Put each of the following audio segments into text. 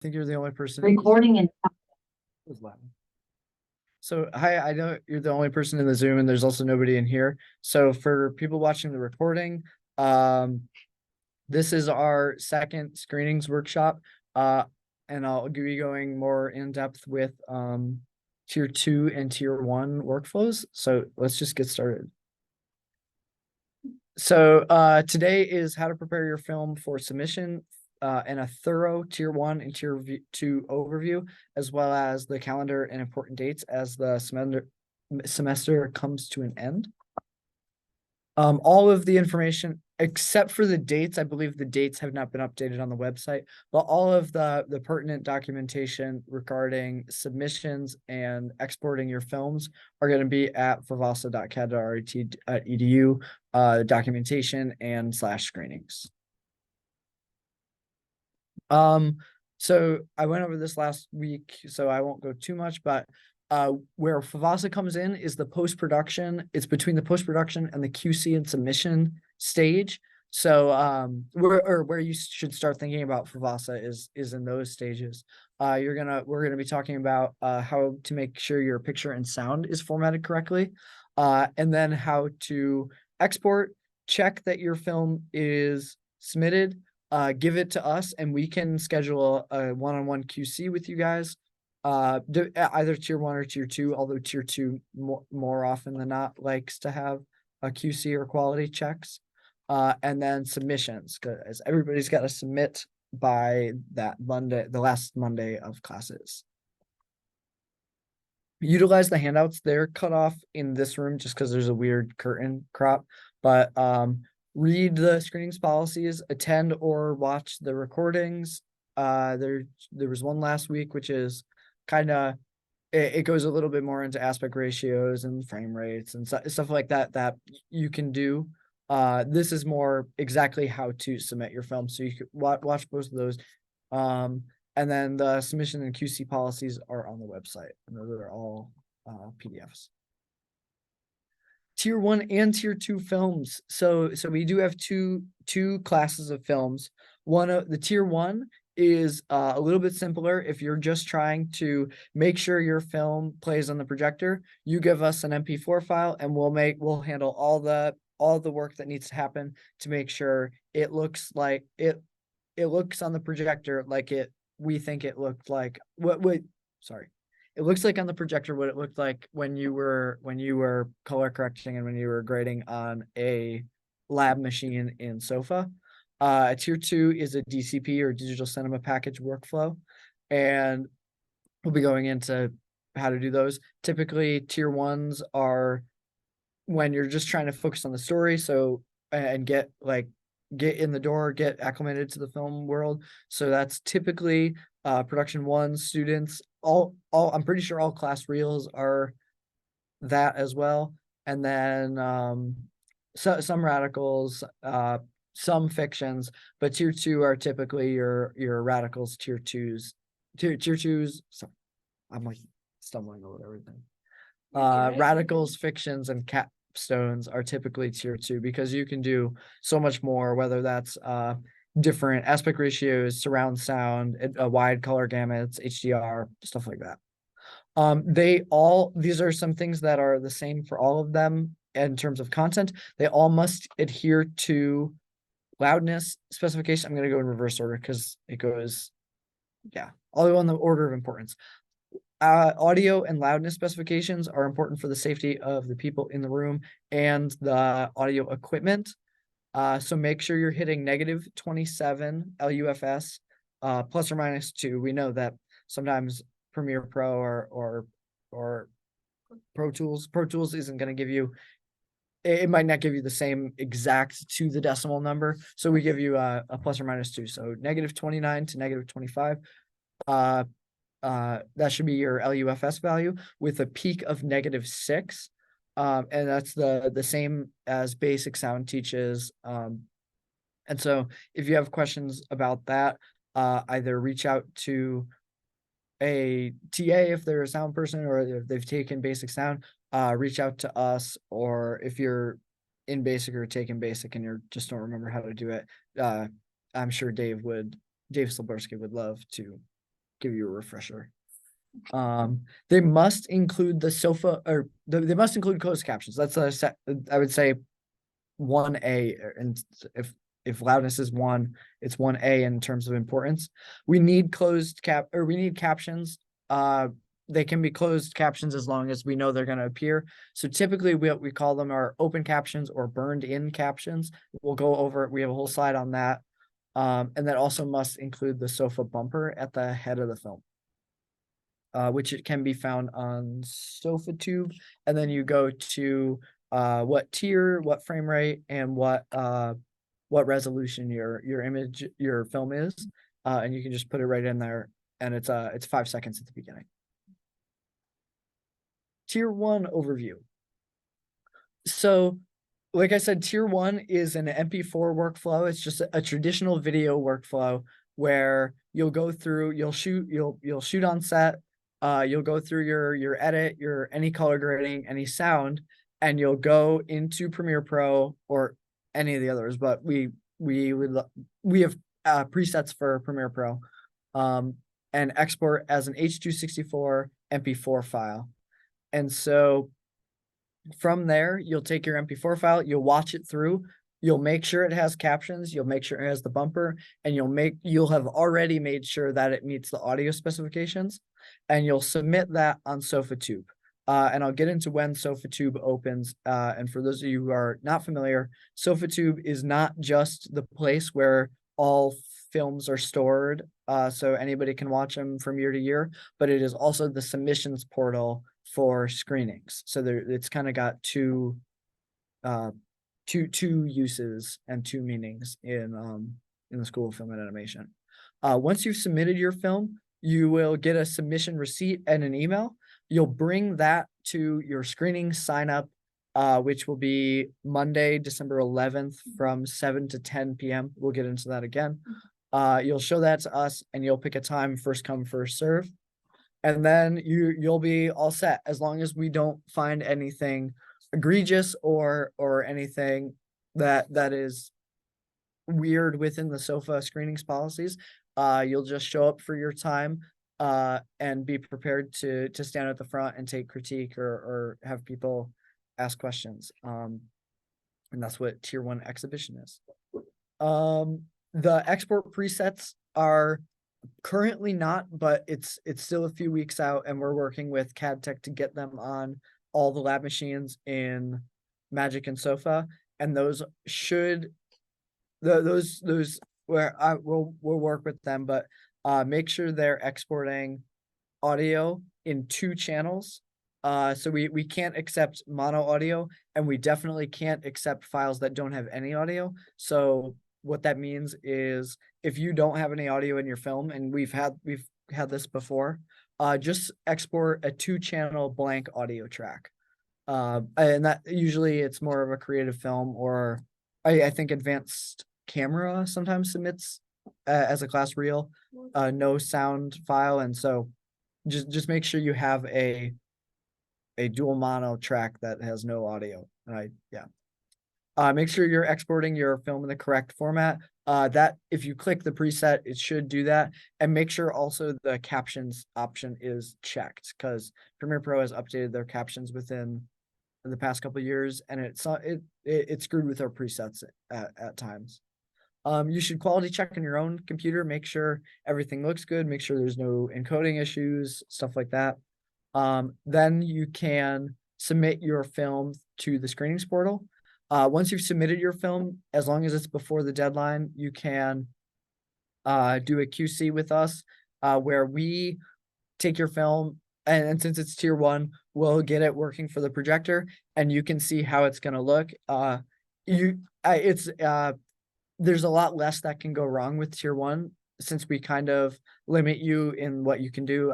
think you're the only person Recording and was loud. So hi, I know you're the only person in the Zoom and there's also nobody in here. So for people watching the recording, um, this is our second screenings workshop. And I'll be going more in depth with tier 2 and tier 1 workflows. So let's just get started. So today is how to prepare your film for submission and a thorough tier 1 and tier 2 overview, as well as the calendar and important dates as the semester comes to an end. All of the information except for the dates, I believe the dates have not been updated on the website, but all of the pertinent documentation regarding submissions and exporting your films are going to be at fvasa.cad.ret.edu, documentation and /screenings. So I went over this last week, so I won't go too much, but where FVASA comes in is the post-production. It's between the post-production and the QC and submission stage. So where you should start thinking about FVASA is in those stages. We're gonna be talking about how to make sure your picture and sound is formatted correctly, and then how to export, check that your film is submitted, give it to us, and we can schedule a one-on-one QC with you guys. Either tier 1 or tier 2, although tier 2 more often than not likes to have a QC or quality checks. And then submissions, because everybody's got to submit by that Monday, the last Monday of classes. Utilize the handouts. They're cut off in this room just because there's a weird curtain crop, but read the screenings policies, attend or watch the recordings. There was one last week, which is kind of, it goes a little bit more into aspect ratios and frame rates and stuff like that that you can do. This is more exactly how to submit your film, so you could watch both of those. And then the submission and QC policies are on the website, and those are all PDFs. Tier 1 and tier 2 films. So we do have two classes of films. One of the tier 1 is a little bit simpler. If you're just trying to make sure your film plays on the projector, you give us an MP4 file and we'll handle all the work that needs to happen to make sure it looks like it looks on the projector like we think it looked like it looks like on the projector what it looked like when you were color correcting and when you were grading on a lab machine in SOFA. Tier 2 is a DCP or digital cinema package workflow, and we'll be going into how to do those. Typically, tier 1s are when you're just trying to focus on the story, and get in the door, get acclimated to the film world. So that's typically production 1 students. I'm pretty sure all class reels are that as well. And then some radicals, some fictions, but tier 2 are typically your radicals, tier 2s. Tier 2s, sorry, I'm like stumbling over everything. Radicals, fictions, and capstones are typically tier 2 because you can do so much more, whether that's different aspect ratios, surround sound, wide color gamuts, HDR, stuff like that. These are some things that are the same for all of them in terms of content. They all must adhere to loudness specification. I'm going to go in reverse order because it goes, I'll go in the order of importance. Audio and loudness specifications are important for the safety of the people in the room and the audio equipment. So make sure you're hitting -27 LUFS, plus or minus 2. We know that sometimes Premiere Pro or Pro Tools isn't going to give you, it might not give you the same exact to the decimal number. So we give you a plus or minus 2. So -29 to -25. That should be your LUFS value with a peak of -6. And that's the same as basic sound teaches. And so if you have questions about that, either reach out to a TA if they're a sound person, or if they've taken basic sound, reach out to us. Or if you're in basic or taking basic and you just don't remember how to do it, I'm sure Dave Slabowski would love to give you a refresher. They must include the sofa, or they must include closed captions. That's I would say 1A, and if loudness is 1, it's 1A in terms of importance. We need we need captions. They can be closed captions as long as we know they're going to appear. So typically we call them our open captions or burned in captions. We'll go over it. We have a whole slide on that. And that also must include the sofa bumper at the head of the film, which it can be found on SofaTube. And then you go to what tier, what frame rate, and what resolution your film is, and you can just put it right in there, and it's 5 seconds at the beginning. Tier 1 overview. So, like I said, Tier 1 is an MP4 workflow. It's just a traditional video workflow where you'll go through, you'll shoot on set, you'll go through your edit, your any color grading, any sound, and you'll go into Premiere Pro or any of the others, but we have presets for Premiere Pro, and export as an H.264 MP4 file. And so from there, you'll take your MP4 file, you'll watch it through, you'll make sure it has captions, you'll make sure it has the bumper, and you'll have already made sure that it meets the audio specifications, and you'll submit that on SofaTube. And I'll get into when SofaTube opens. And for those of you who are not familiar, SofaTube is not just the place where all films are stored, so anybody can watch them from year to year, but it is also the submissions portal for screenings. So it's kind of got two uses and two meanings in the School of Film and Animation. Once you've submitted your film, you will get a submission receipt and an email. You'll bring that to your screening sign up, which will be Monday, December 11th from 7 to 10 p.m. We'll get into that again. You'll show that to us, and you'll pick a time, first come, first serve. And then you'll be all set, as long as we don't find anything egregious or anything that is weird within the SOFA screenings policies. You'll just show up for your time, and be prepared to stand at the front and take critique or have people ask questions. And that's what Tier 1 exhibition is. The export presets are currently not, but it's still a few weeks out, and we're working with CAD Tech to get them on all the lab machines in Magic and Sofa, and those where we'll work with them, but make sure they're exporting audio in 2 channels. So we can't accept mono audio, and we definitely can't accept files that don't have any audio. So what that means is, if you don't have any audio in your film, and we've had this before, just export a 2-channel blank audio track. And that usually it's more of a creative film, or I think Advanced Camera sometimes submits as a class reel, no sound file. And so just make sure you have a dual mono track that has no audio. Make sure you're exporting your film in the correct format. That if you click the preset, it should do that. And make sure also the captions option is checked, because Premiere Pro has updated their captions within the past couple of years, and it screwed with our presets at times. You should quality check on your own computer, make sure everything looks good, make sure there's no encoding issues, stuff like that. Then you can submit your film to the screenings portal. Once you've submitted your film, as long as it's before the deadline, you can do a QC with us, where we take your film, and since it's Tier 1, we'll get it working for the projector, and you can see how it's going to look. There's a lot less that can go wrong with Tier 1, since we kind of limit you in what you can do.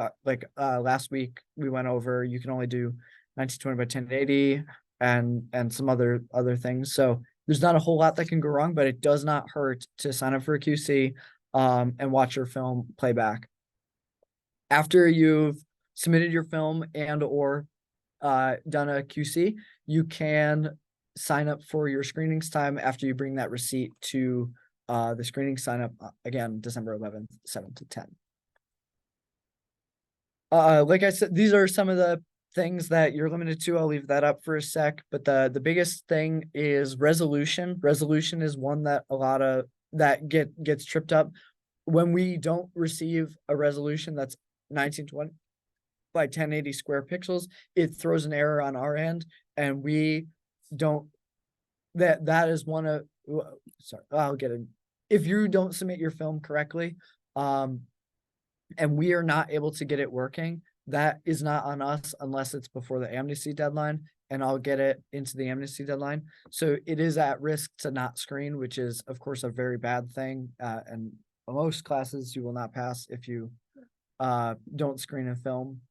Last week we went over, you can only do 1920 by 1080 and some other things. So there's not a whole lot that can go wrong, but it does not hurt to sign up for a QC and watch your film playback. After you've submitted your film and or done a QC, you can sign up for your screenings time after you bring that receipt to the screening sign up, again, December 11th, 7 to 10. Like I said, these are some of the things that you're limited to. I'll leave that up for a sec. But the biggest thing is resolution. Resolution is one that a lot of that gets tripped up when we don't receive a resolution that's 1920 by 1080 square pixels. It throws an error on our end, and we don't. That is one of. Sorry, I'll get it. If you don't submit your film correctly, and we are not able to get it working, that is not on us unless it's before the amnesty deadline, and I'll get it into the amnesty deadline. So it is at risk to not screen, which is of course a very bad thing. And most classes you will not pass if you don't screen a film.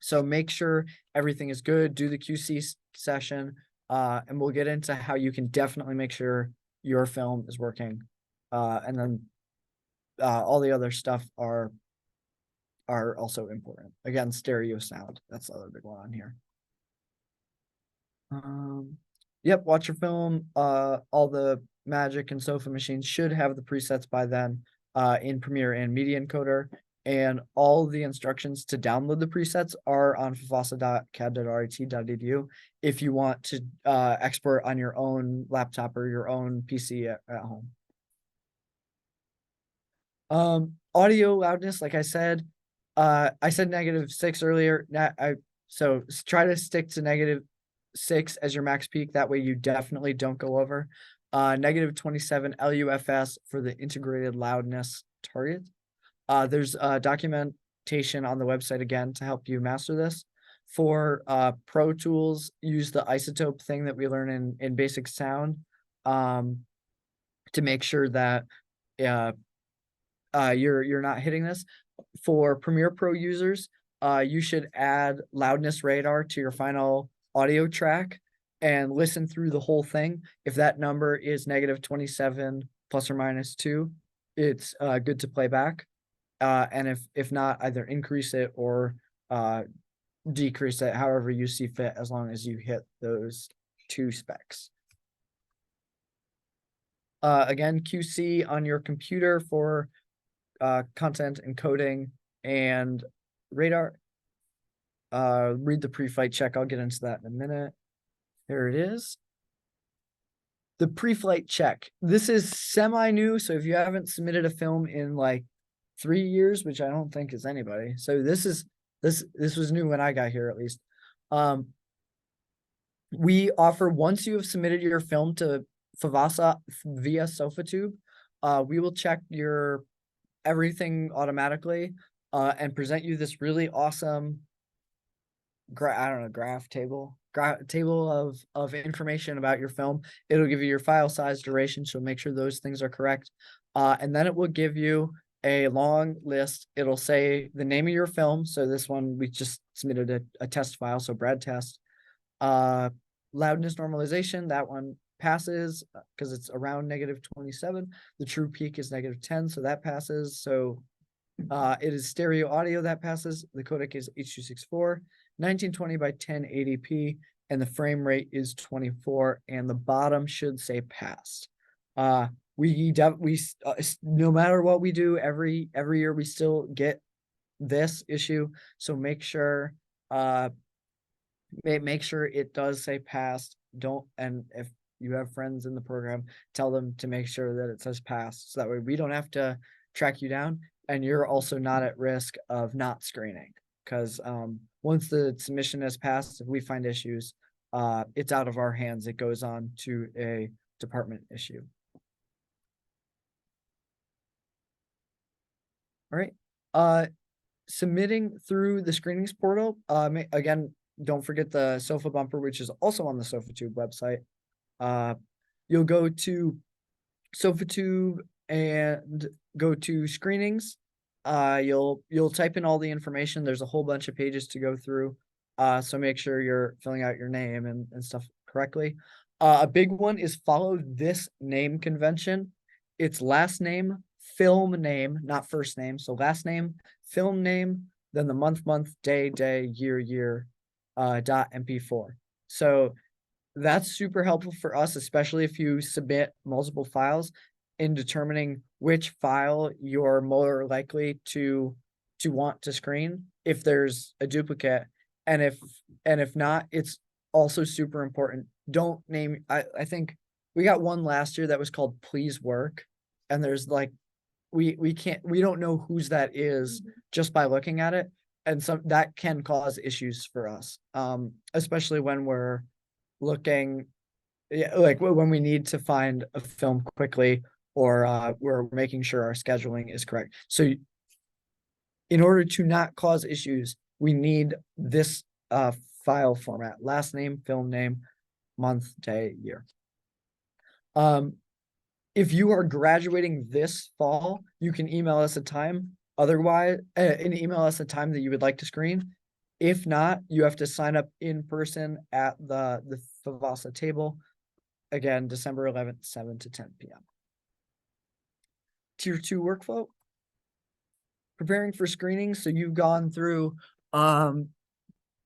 So make sure everything is good, do the QC session, and we'll get into how you can definitely make sure your film is working. And then all the other stuff are also important. Again, stereo sound, that's the other big one on here. Yep, watch your film. All the Magic and Sofa machines should have the presets by then in Premiere and Media Encoder, and all the instructions to download the presets are on fvasa.cad.ret.edu if you want to export on your own laptop or your own PC at home. Audio loudness, like I said -6 earlier. So try to stick to -6 as your max peak. That way you definitely don't go over. -27 LUFS for the integrated loudness target. There's documentation on the website again to help you master this. For Pro Tools, use the isotope thing that we learn in basic sound to make sure that you're not hitting this. For Premiere Pro users, you should add loudness radar to your final audio track and listen through the whole thing. If that number is -27 ±2, it's good to play back. And if not, either increase it or decrease it, however you see fit, as long as you hit those two specs. Again, QC on your computer for content encoding and radar. Read the pre-flight check. I'll get into that in a minute. There it is. The pre-flight check. This is semi-new, so if you haven't submitted a film in like 3 years, which I don't think is anybody, so this was new when I got here, at least. We offer, once you have submitted your film to FVASA via SofaTube, we will check your everything automatically and present you this really awesome graph table of information about your film. It'll give you your file size, duration, so make sure those things are correct. And then it will give you a long list. It'll say the name of your film. So this one, we just submitted a test file, so Brad test. Loudness normalization, that one passes because it's around -27. The true peak is -10, so that passes. So it is stereo audio, that passes. The codec is H.264, 1920 by 1080p, and the frame rate is 24, and the bottom should say passed. We no matter what we do, every year we still get this issue, so make sure it does say passed. And if you have friends in the program, tell them to make sure that it says passed, so that way we don't have to track you down, and you're also not at risk of not screening, because once the submission has passed, if we find issues, it's out of our hands. It goes on to a department issue. All right. Submitting through the screenings portal. Again, don't forget the Sofa bumper, which is also on the SofaTube website. You'll go to SofaTube and go to screenings. You'll type in all the information. There's a whole bunch of pages to go through. So make sure you're filling out your name and stuff correctly. A big one is follow this name convention. It's last name, film name, not first name. So last name, film name, then the month, day, year, .mp4. So that's super helpful for us, especially if you submit multiple files, in determining which file you're more likely to to want to screen if there's a duplicate. And if not, it's also super important. Don't name, I think we got one last year that was called Please Work. And there's like, we don't know whose that is just by looking at it. And so that can cause issues for us. Especially when we're looking, yeah, like when we need to find a film quickly, or we're making sure our scheduling is correct. So in order to not cause issues, we need this file format: last name, film name, month, day, year. If you are graduating this fall, you can email us a time. Otherwise, and email us a time that you would like to screen. If not, you have to sign up in person at the FVASA table. Again, December 11th, 7 to 10 p.m. Tier 2 workflow. Preparing for screening. So you've gone through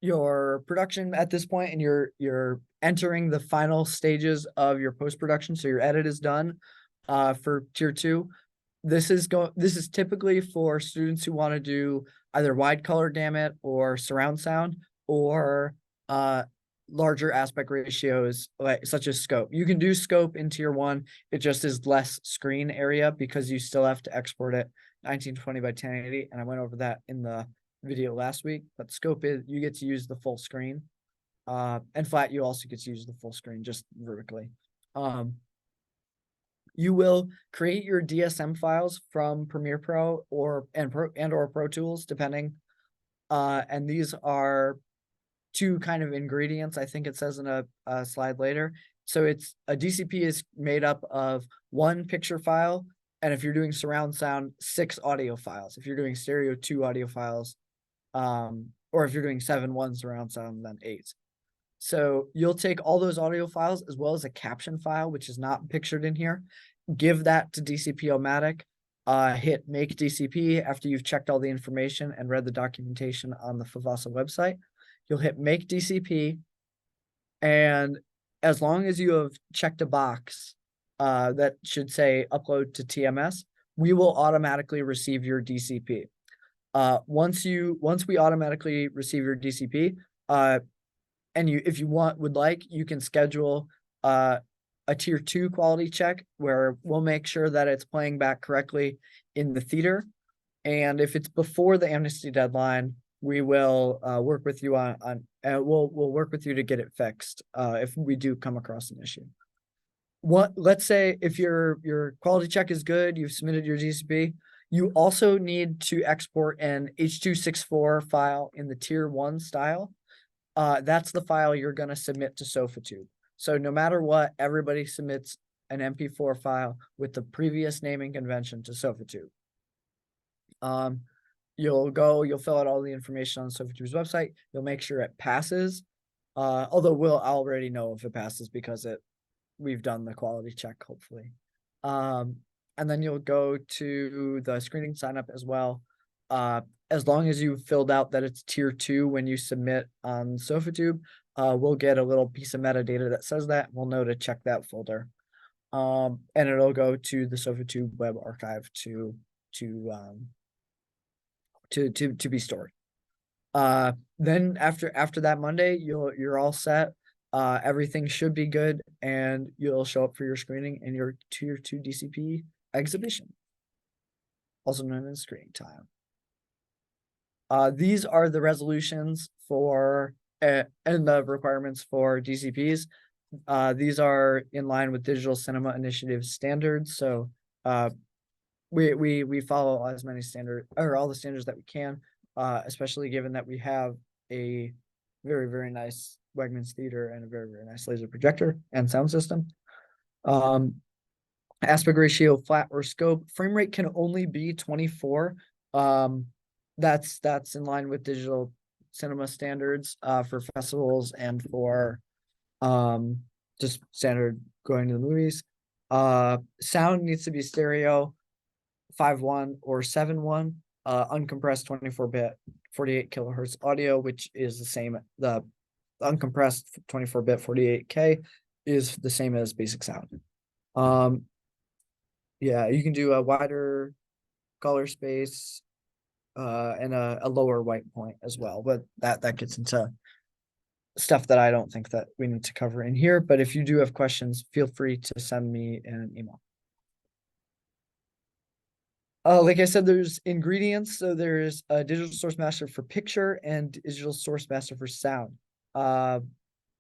your production at this point, and you're entering the final stages of your post-production. So your edit is done for tier 2. This is typically for students who want to do either wide color gamut or surround sound, or larger aspect ratios, like such as scope. You can do scope in tier 1. It just is less screen area because you still have to export it 1920 by 1080, and I went over that in the video last week. But scope is, you get to use the full screen, and flat, you also get to use the full screen, just vertically. You will create your DSM files from Premiere Pro or Pro Tools, depending. And these are two kind of ingredients, I think it says in a slide later. So it's a DCP is made up of 1 picture file, and if you're doing surround sound, 6 audio files. If you're doing stereo, 2 audio files, or if you're doing 7/1 surround sound, then 8. So you'll take all those audio files as well as a caption file, which is not pictured in here. Give that to DCP-O-Matic. Hit make DCP after you've checked all the information and read the documentation on the FVASA website. You'll hit make DCP, and as long as you have checked a box that should say upload to TMS, we will automatically receive your DCP. Once we automatically receive your DCP, and if you would like, you can schedule a tier 2 quality check where we'll make sure that it's playing back correctly in the theater. And if it's before the amnesty deadline, we will work with you we'll work with you to get it fixed if we do come across an issue. Let's say if your quality check is good, you've submitted your DCP, you also need to export an H.264 file in the tier 1 style. That's the file you're going to submit to SofaTube. So no matter what, everybody submits an MP4 file with the previous naming convention to SofaTube. You'll fill out all the information on SofaTube's website. You'll make sure it passes. Although we'll already know if it passes because we've done the quality check, hopefully. And then you'll go to the screening sign up as well. As long as you've filled out that it's tier 2 when you submit on SofaTube, we'll get a little piece of metadata that says that. We'll know to check that folder. And it'll go to the SofaTube web archive to be stored. Then after that Monday, you're all set. Everything should be good, and you'll show up for your screening in your tier 2 DCP exhibition, also known as screening time. These are the resolutions for and the requirements for DCPs. These are in line with Digital Cinema Initiative standards. So we follow as many all the standards that we can, especially given that we have a very, very nice Wegmans theater and a very, very nice laser projector and sound system. Aspect ratio, flat or scope. Frame rate can only be 24. That's in line with digital cinema standards for festivals and for just standard going to the movies. Sound needs to be stereo, 5.1 or 7.1, uncompressed 24-bit 48 kilohertz audio, which is the same. The uncompressed 24-bit 48K is the same as basic sound. Yeah, you can do a wider color space, and a lower white point as well. But that gets into stuff that I don't think that we need to cover in here. But if you do have questions, feel free to send me an email. Like I said, there's ingredients. So there's a digital source master for picture and digital source master for sound.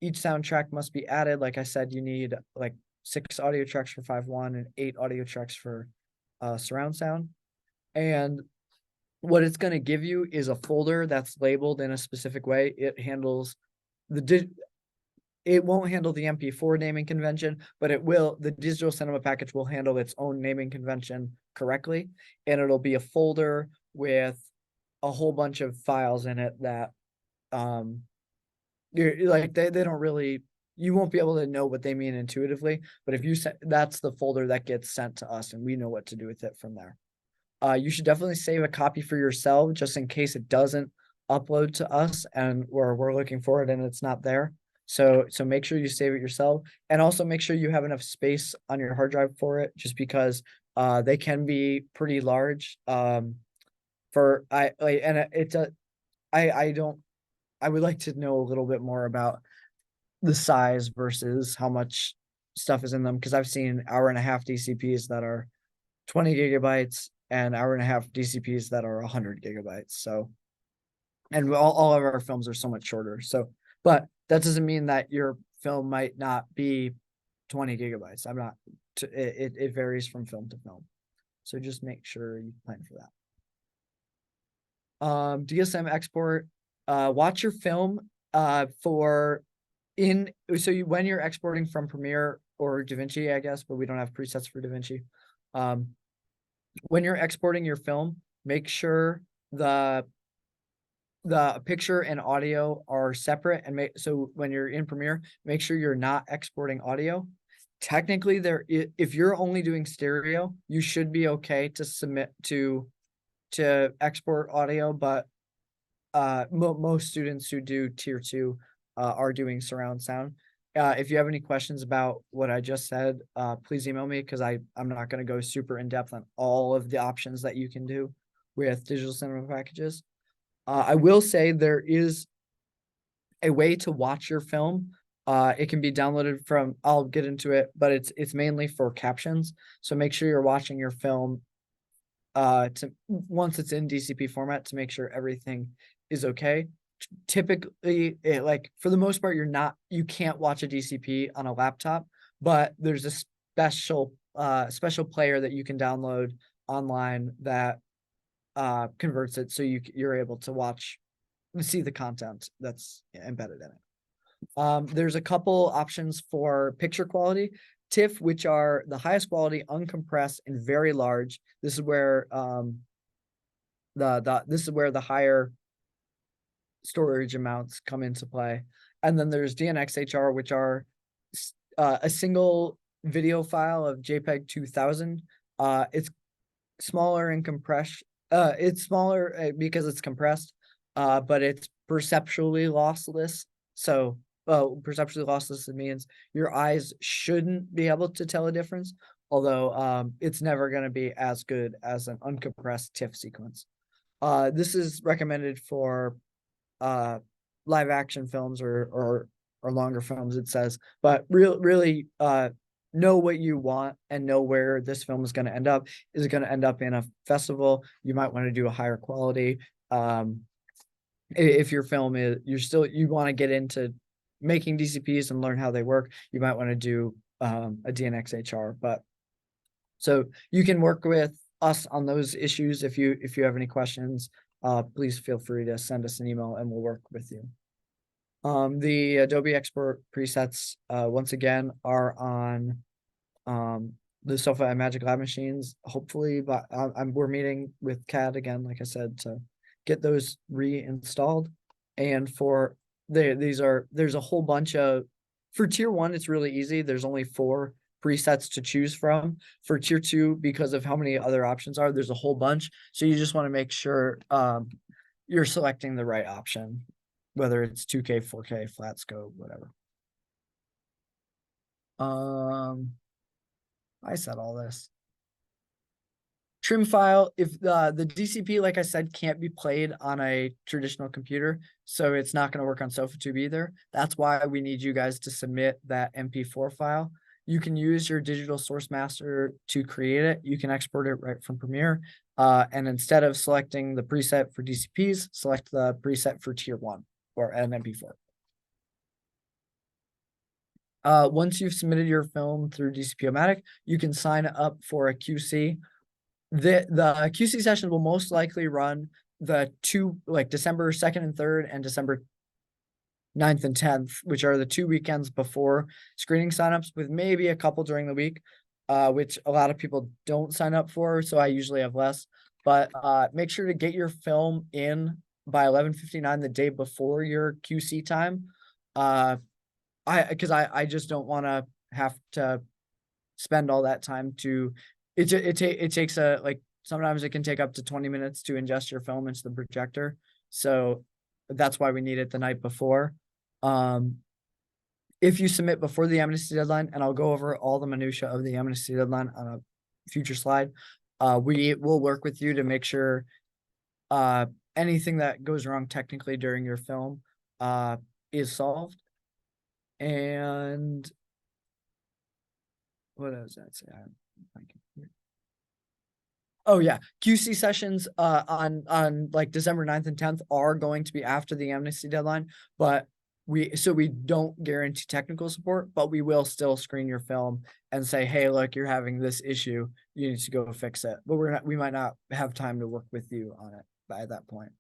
Each soundtrack must be added. Like I said, you need like 6 audio tracks for 5.1 and 8 audio tracks for surround sound. And what it's going to give you is a folder that's labeled in a specific way. It handles it won't handle the MP4 naming convention, but the digital cinema package will handle its own naming convention correctly. And it'll be a folder with a whole bunch of files in it that, you're like, they don't really, you won't be able to know what they mean intuitively, but if you that's the folder that gets sent to us and we know what to do with it from there. You should definitely save a copy for yourself just in case it doesn't upload to us and we're looking for it and it's not there. So make sure you save it yourself, and also make sure you have enough space on your hard drive for it, just because they can be pretty large. For I like and it's a I don't I would like to know a little bit more about the size versus how much stuff is in them, because I've seen hour-and-a-half DCPs that are 20 gigabytes and hour-and-a-half DCPs that are 100 gigabytes. So, and all of our films are so much shorter. So, but that doesn't mean that your film might not be 20 gigabytes. I'm not, it varies from film to film. So just make sure you plan for that. DSM export, watch your film for when you're exporting from Premiere or DaVinci, I guess, but we don't have presets for DaVinci. When you're exporting your film, make sure the picture and audio are separate, and so when you're in Premiere, make sure you're not exporting audio. Technically, if you're only doing stereo, you should be okay to submit to export audio, but most students who do tier 2 are doing surround sound. If you have any questions about what I just said, please email me, because I'm not going to go super in depth on all of the options that you can do with digital cinema packages. I will say there is a way to watch your film. It can be downloaded from, I'll get into it, but it's mainly for captions. So make sure you're watching your film once it's in DCP format, to make sure everything is okay. Typically, like for the most part, you can't watch a DCP on a laptop, but there's a special player that you can download online that converts it so you're able to see the content that's embedded in it. There's a couple options for picture quality. TIFF, which are the highest quality, uncompressed, and very large. This is where the higher storage amounts come into play. And then there's DNxHR, which are a single video file of JPEG 2000. It's smaller and compressed. It's smaller because it's compressed, but it's perceptually lossless. So, perceptually lossless, it means your eyes shouldn't be able to tell a difference, although it's never going to be as good as an uncompressed TIFF sequence. This is recommended for live action films or longer films, it says, but really know what you want and know where this film is going to end up. Is it going to end up in a festival? You might want to do a higher quality. If your film you want to get into making DCPs and learn how they work, you might want to do a DNxHR. But so you can work with us on those issues. If you have any questions, please feel free to send us an email and we'll work with you. The Adobe Export presets, once again, are on the Sofa and Magic Lab machines. Hopefully, but we're meeting with CAD again, like I said, to get those reinstalled. And there's a whole bunch of, for tier 1, it's really easy. There's only 4 presets to choose from. For tier 2, because of how many other options are, there's a whole bunch. So you just want to make sure you're selecting the right option, whether it's 2K, 4K, flat scope, whatever. I said all this. trim file, if the DCP, like I said, can't be played on a traditional computer, so it's not going to work on SofaTube either. That's why we need you guys to submit that MP4 file. You can use your digital source master to create it. You can export it right from Premiere. And instead of selecting the preset for DCPs, select the preset for tier 1 or an MP4. Once you've submitted your film through DCP-O-Matic, you can sign up for a QC. The QC session will most likely run the December 2nd and 3rd and December 9th and 10th, which are the 2 weekends before screening signups, with maybe a couple during the week, which a lot of people don't sign up for, so I usually have less. But make sure to get your film in by 11:59 the day before your QC time. Because I just don't want to have to spend all that time to it takes sometimes it can take up to 20 minutes to ingest your film into the projector, so that's why we need it the night before. If you submit before the amnesty deadline, and I'll go over all the minutia of the amnesty deadline on a future slide, we will work with you to make sure anything that goes wrong technically during your film is solved. And what does that say? Oh yeah, QC sessions on like December 9th and 10th are going to be after the amnesty deadline, but we don't guarantee technical support, but we will still screen your film and say, hey, look, you're having this issue, you need to go fix it. But we might not have time to work with you on it by that point.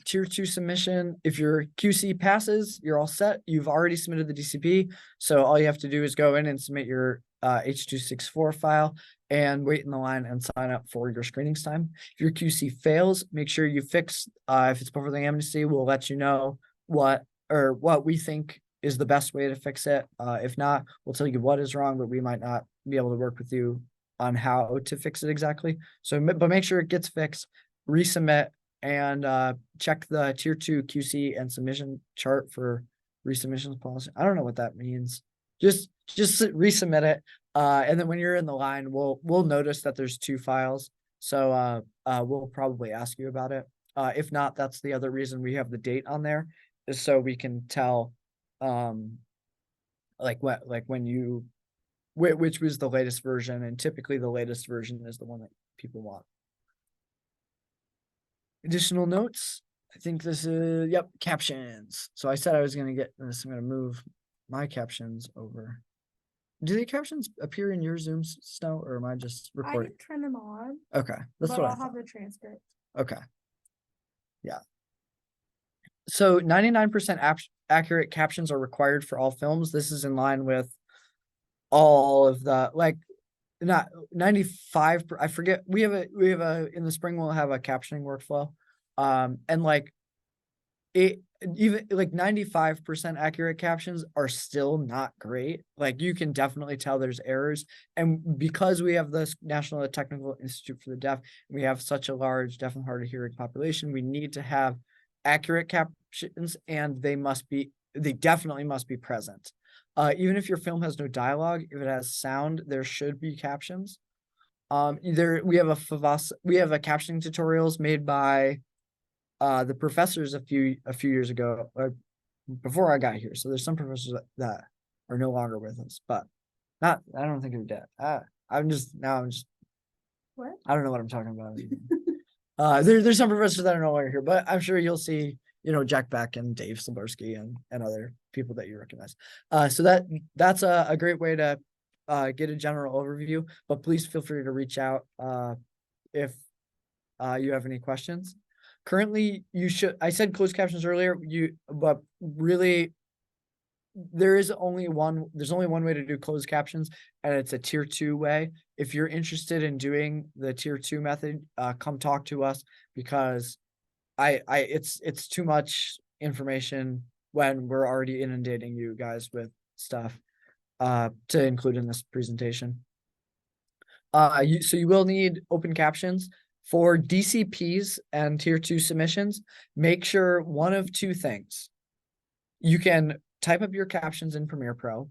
Tier 2 submission, if your QC passes, you're all set. You've already submitted the DCP, so all you have to do is go in and submit your H.264 file and wait in the line and sign up for your screenings time. If your QC fails, make sure you fix. If it's before the amnesty, we'll let you know what we think is the best way to fix it. If not, we'll tell you what is wrong, but we might not be able to work with you on how to fix it exactly. So, but make sure it gets fixed, resubmit, and check the tier 2 QC and submission chart for resubmissions policy. I don't know what that means. Just resubmit it. And then when you're in the line, we'll notice that there's 2 files. So we'll probably ask you about it. If not, that's the other reason we have the date on there, is so we can tell which was the latest version, and typically the latest version is the one that people want. Additional notes. I think this is, yep, captions. So I said I was going to get this. I'm going to move my captions over. Do the captions appear in your Zoom, Snow, or am I just recording? I can turn them on. Okay, that's but what I'll have the transcript. Okay. Yeah. So 99% accurate captions are required for all films. This is in line with all of the, like, not 95. I forget. We have a in the spring we'll have a captioning workflow, and like it, even like 95% accurate captions are still not great. Like, you can definitely tell there's errors, and because we have this National Technical Institute for the Deaf, we have such a large deaf and hard of hearing population, we need to have accurate captions, and they definitely must be present. Even if your film has no dialogue, if it has sound, there should be captions. We have a FVASA, we have a captioning tutorials made by the professors a few years ago, or before I got here. So there's some professors that are no longer with us, but I don't think they're dead. I'm just what? I don't know what I'm talking about. There's some professors that are no longer here, but I'm sure you'll see, Jack Beck and Dave Silbersky and other people that you recognize. So that's a great way to get a general overview, but please feel free to reach out if you have any questions. Currently, I said closed captions earlier, but really there's only one way to do closed captions, and it's a tier 2 way. If you're interested in doing the tier 2 method, come talk to us, because it's too much information when we're already inundating you guys with stuff to include in this presentation. So you will need open captions for DCPs and tier 2 submissions. Make sure one of 2 things: you can type up your captions in Premiere Pro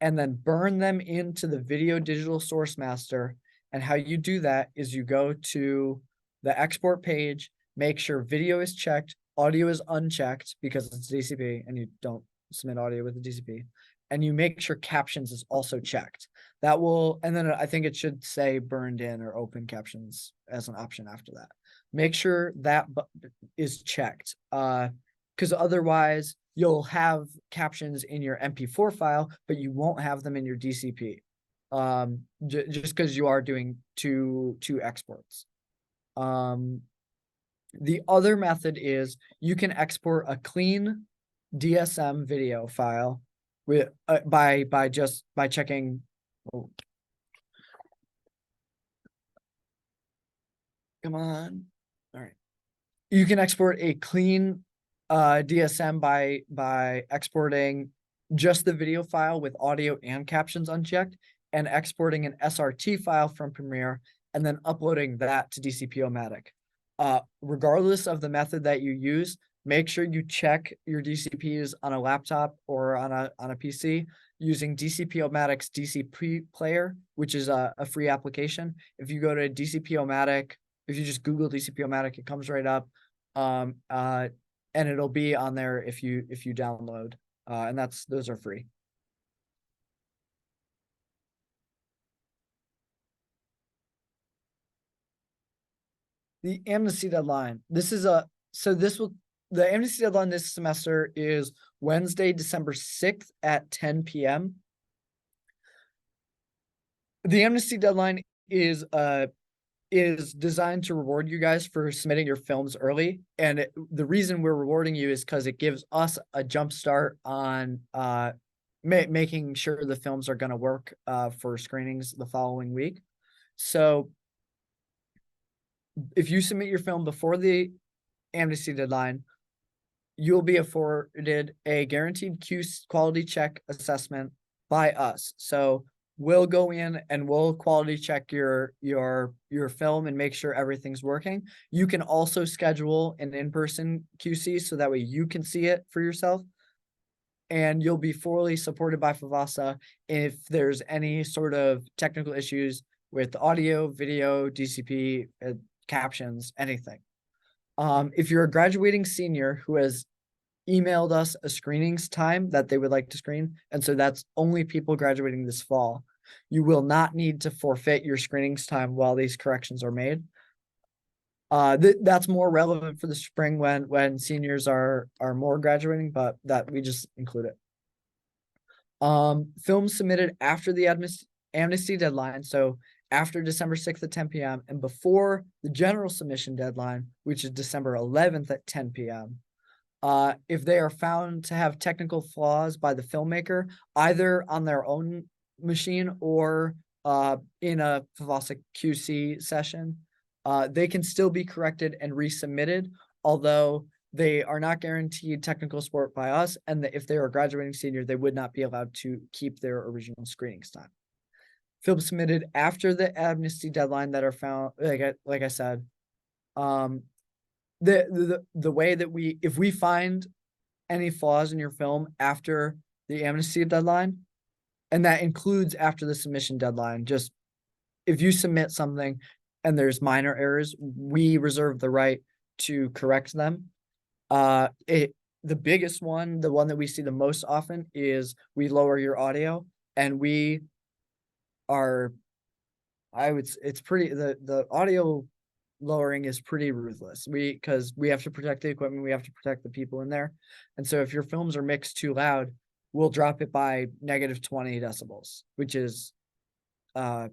and then burn them into the video digital source master And how you do that is you go to the export page, make sure video is checked, audio is unchecked because it's DCP and you don't submit audio with the DCP, and you make sure captions is also checked. That will, and then I think it should say burned in or open captions as an option after that. Make sure that is checked, because otherwise you'll have captions in your MP4 file, but you won't have them in your DCP, just because you are doing two exports. The other method is you can export a clean DSM video file with by checking. Oh, come on. All right. You can export a clean DSM by exporting just the video file with audio and captions unchecked, and exporting an SRT file from Premiere and then uploading that to DCP-O-Matic. Regardless of the method that you use, make sure you check your DCPs on a laptop or on a PC using DCP-O-Matic's DCP player, which is a free application. If you go to DCP-O-Matic, if you just Google DCP-O-Matic, it comes right up. And it'll be on there if you download. And those are free. The amnesty deadline. The amnesty deadline this semester is Wednesday, December 6th at 10 p.m. The amnesty deadline is designed to reward you guys for submitting your films early. And the reason we're rewarding you is because it gives us a jump start on making sure the films are going to work for screenings the following week. So if you submit your film before the amnesty deadline, you'll be afforded a guaranteed Q quality check assessment by us. So we'll go in and we'll quality check your film and make sure everything's working. You can also schedule an in-person QC so that way you can see it for yourself. And you'll be fully supported by FVASA if there's any sort of technical issues with audio, video, DCP, captions, anything. If you're a graduating senior who has emailed us a screenings time that they would like to screen, and so that's only people graduating this fall, you will not need to forfeit your screenings time while these corrections are made. That's more relevant for the spring when seniors are more graduating, but that we just include it. Films submitted after the amnesty deadline, so after December 6th at 10 p.m. and before the general submission deadline, which is December 11th at 10 p.m. If they are found to have technical flaws by the filmmaker, either on their own machine or in a FVASA QC session, they can still be corrected and resubmitted, although they are not guaranteed technical support by us, and if they are a graduating senior, they would not be allowed to keep their original screenings time. Films submitted after the amnesty deadline that are found, like I said, the way that if we find any flaws in your film after the amnesty deadline, and that includes after the submission deadline, just if you submit something and there's minor errors, we reserve the right to correct them. The biggest one, the one that we see the most often, is we lower your audio, and we are, it's pretty, the audio lowering is pretty ruthless. Because we have to protect the equipment, we have to protect the people in there. And so if your films are mixed too loud, we'll drop it by -20 decibels, which is, and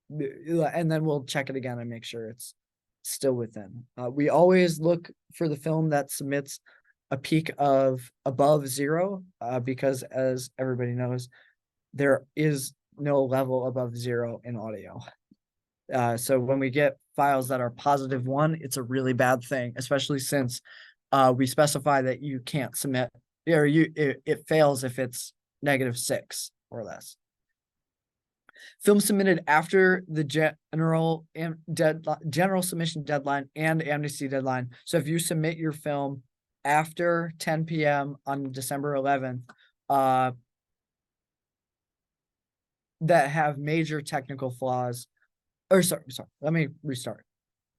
then we'll check it again and make sure it's still within. We always look for the film that submits a peak of above 0, because as everybody knows, there is no level above 0 in audio. So when we get files that are +1, it's a really bad thing, especially since we specify that you can't submit, or it fails if it's -6 or less. Film submitted after the general submission deadline and amnesty deadline. So if you submit your film after 10 p.m. on December 11th, that have major technical flaws, or sorry, let me restart.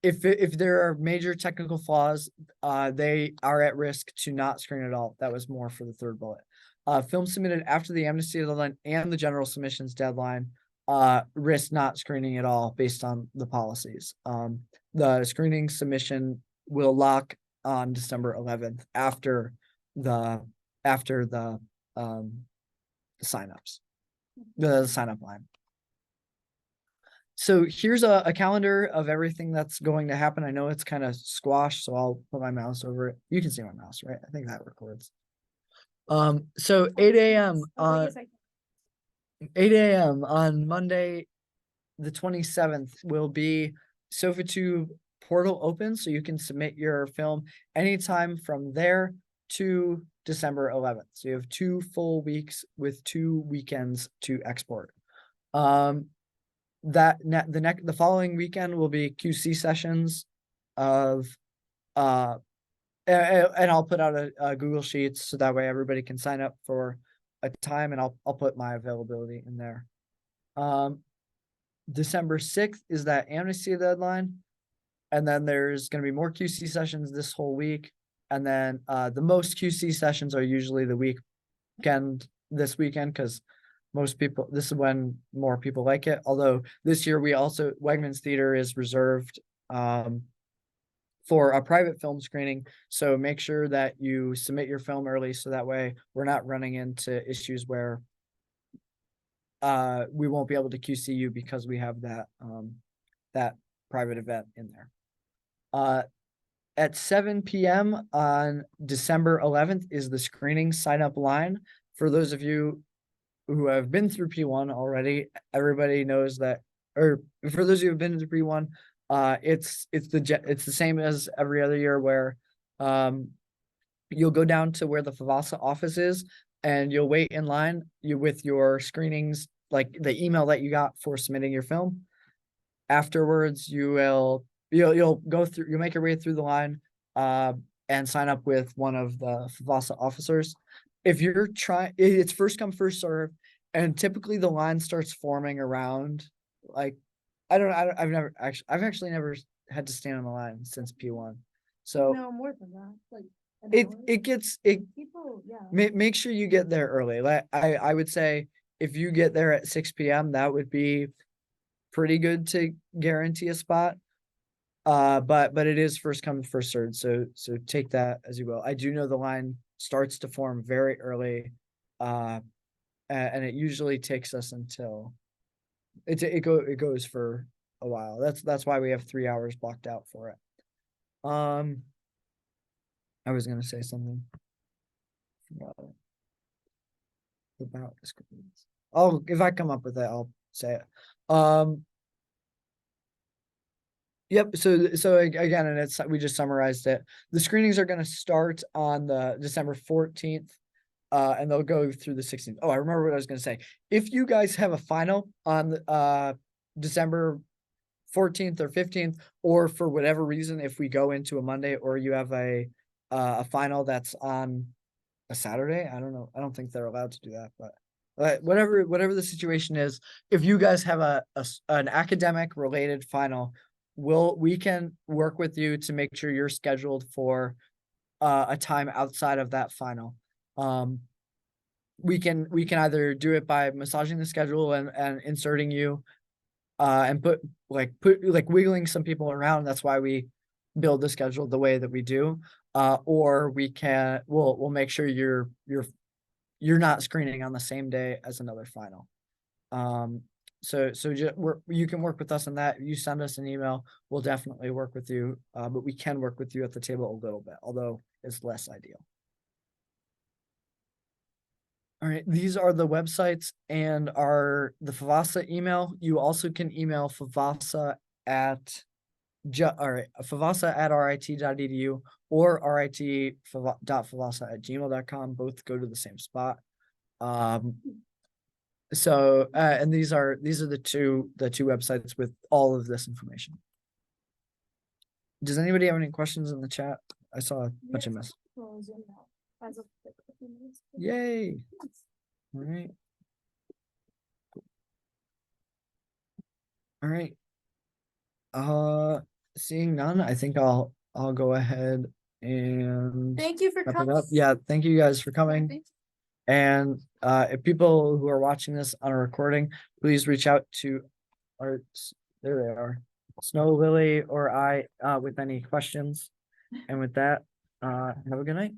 If there are major technical flaws, they are at risk to not screen at all. That was more for the third bullet. Film submitted after the amnesty deadline and the general submissions deadline, risk not screening at all based on the policies. The screening submission will lock on December 11th after the signups, the sign up line. So here's a calendar of everything that's going to happen. I know it's kind of squashed, so I'll put my mouse over it. You can see my mouse, right? I think that records. So 8 a.m. Oh, yes, I can. 8 a.m. on Monday, the 27th will be SofaTube portal open, so you can submit your film anytime from there to December 11th. So you have 2 full weeks with 2 weekends to export. The following weekend will be QC sessions of and I'll put out a Google Sheets so that way everybody can sign up for a time, and I'll put my availability in there. December 6th is that amnesty deadline, and then there's going to be more QC sessions this whole week, and then the most QC sessions are usually the weekend this weekend, because most people, this is when more people like it. Although this year we also, Wegmans Theater is reserved for a private film screening. So make sure that you submit your film early, so that way we're not running into issues where we won't be able to QC you because we have that private event in there. At 7 p.m. on December 11th is the screening sign up line. For those of you who have been through P1 already, everybody knows that, or for those of you who have been through P1, it's the same as every other year, where you'll go down to where the FVASA office is, and you'll wait in line with your screenings, like the email that you got for submitting your film. Afterwards, you'll go through, you'll make your way through the line and sign up with one of the FVASA officers. If you're trying, it's first come, first serve, and typically the line starts forming around, like, I've actually never had to stand on the line since P1. So No, more than that, like an it hour. People, yeah. make sure you get there early. Like I would say if you get there at 6 p.m., that would be pretty good to guarantee a spot. But it is first come, first served. So take that as you will. I do know the line starts to form very early, and it usually takes us until it goes for a while. That's why we have 3 hours blocked out for it. I was gonna say something about screens. Oh, if I come up with it, I'll say it. Yep. So again, and it's, we just summarized it. The screenings are going to start on the December 14th, and they'll go through the 16th. Oh, I remember what I was going to say. If you guys have a final on December 14th or 15th, or for whatever reason, if we go into a Monday, or you have a final that's on a Saturday, I don't know. I don't think they're allowed to do that, but whatever the situation is, if you guys have an academic related final, we can work with you to make sure you're scheduled for a time outside of that final. We can either do it by massaging the schedule and inserting you, and put wiggling some people around. That's why we build the schedule the way that we do. Or we'll make sure you're not screening on the same day as another final. So you can work with us on that. You send us an email, we'll definitely work with you. But we can work with you at the table a little bit, although it's less ideal. All right, these are the websites and the FVASA email. You also can email FVASA at FVASA@rit.edu or rit.favasa@gmail.com. Both go to the same spot. So and these are the two websites with all of this information. Does anybody have any questions in the chat? I saw a bunch of messages. Yay. All right. All right. Seeing none, I think I'll go ahead and Thank you for wrap it coming. up. Yeah, thank you guys for coming. And if people who are watching this on a recording, please reach out to our, there they are, Snow, Lily, or I with any questions. And with that, have a good night.